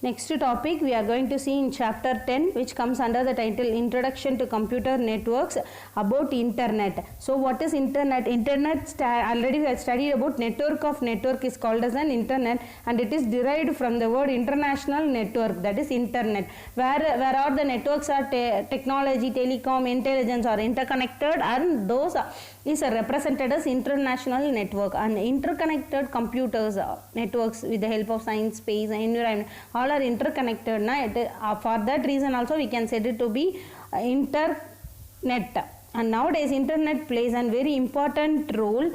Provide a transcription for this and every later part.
Next topic we are going to see in chapter 10, which comes under the title Introduction to Computer Networks, about Internet. So what is Internet? Already we have studied about network of network is called as an Internet, and it is derived from the word international network, that is Internet. Where all the networks are technology, telecom, intelligence are interconnected, and those is represented as international network. And interconnected computers networks with the help of science, space, environment, all are interconnected. For that reason also we can say it to be internet. And nowadays internet plays a very important role,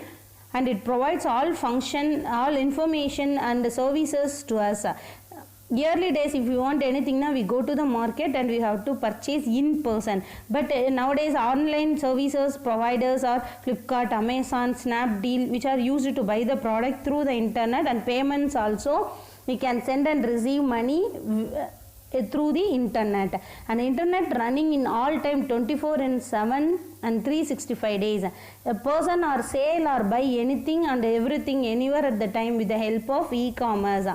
and it provides all function, all information and services to us. Early days, if we want anything now, we go to the market and we have to purchase in person. But nowadays online services providers are Flipkart, Amazon, Snapdeal, which are used to buy the product through the internet, and payments also we can send and receive money through the internet. And internet running in all time 24/7 and 365 days. A person or sale or buy anything and everything anywhere at the time with the help of e-commerce.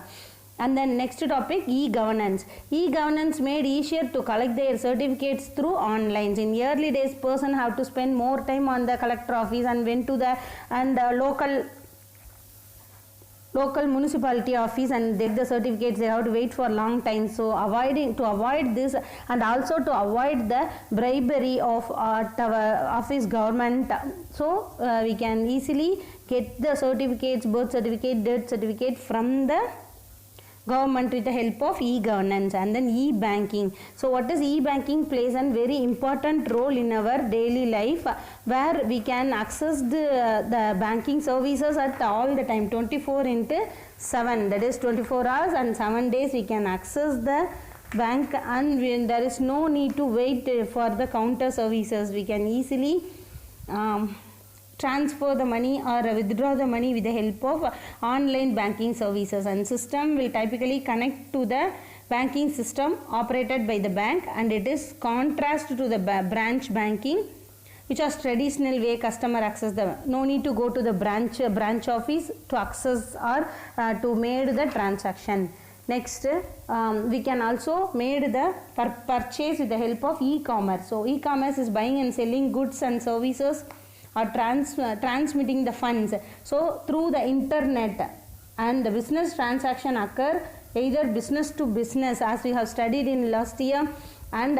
And then next topic, e-governance. E-governance made easier to collect their certificates through online. In early days, person have to spend more time on the collector office and went to the local municipality office and get the certificates. They have to wait for a long time. So to avoid this, and also to avoid the bribery of our office government, so we can easily get the certificates, birth certificate, death certificate from the government with the help of e-governance. And then e-banking. So what is e-banking? Plays a very important role in our daily life, where we can access the banking services at all the time, 24/7, that is 24 hours and 7 days we can access the bank, and there is no need to wait for the counter services. We can easily transfer the money or withdraw the money with the help of online banking services. And system will typically connect to the banking system operated by the bank, and it is contrast to the branch banking, which was traditional way customer access the, no need to go to the branch office to access or to made the transaction. Next, we can also made the purchase with the help of e-commerce. So e-commerce is buying and selling goods and services, or transmitting the funds. So through the internet, and the business transaction occur either business to business, as we have studied in last year, and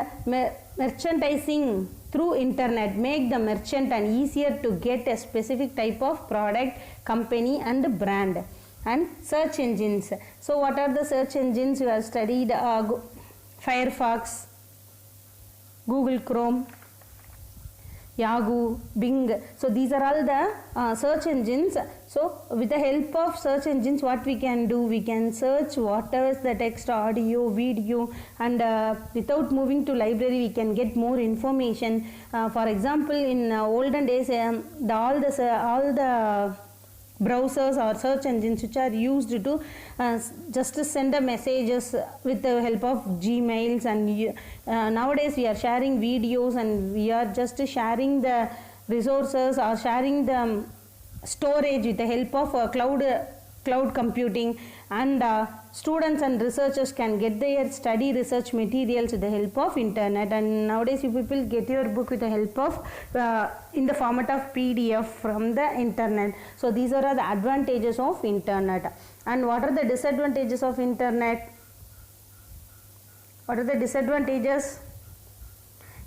merchandising through internet make the merchant and easier to get a specific type of product, company and brand. And search engines. So what are the search engines? We have studied Firefox, Google Chrome, Yahoo, Bing. So these are all the search engines. So with the help of search engines, what we can do? We can search whatever is the text, audio, video, and without moving to library, we can get more information. For example, in olden days, all the browsers or search engines which are used to just to send the messages with the help of Gmails, and nowadays we are sharing videos, and we are just sharing the resources or sharing the storage with the help of cloud computing. And students and researchers can get their study research materials with the help of internet. And nowadays you people get your book with the help of in the format of PDF from the internet. So these are the advantages of internet. And what are the disadvantages of internet? What are the disadvantages?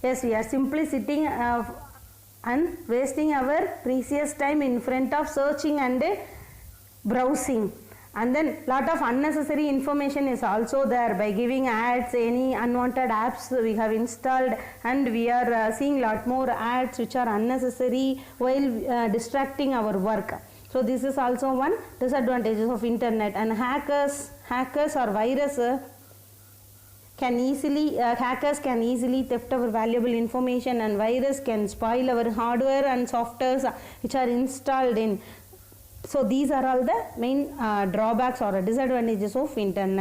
Yes, we are simply sitting and wasting our precious time in front of searching and browsing. And then lot of unnecessary information is also there by giving ads, any unwanted apps we have installed, and we are seeing lot more ads which are unnecessary while distracting our work. So this is also one disadvantages of internet. And hackers or virus hackers can easily theft our valuable information, and virus can spoil our hardware and softwares which are installed in. So these are all the main drawbacks or disadvantages of internet.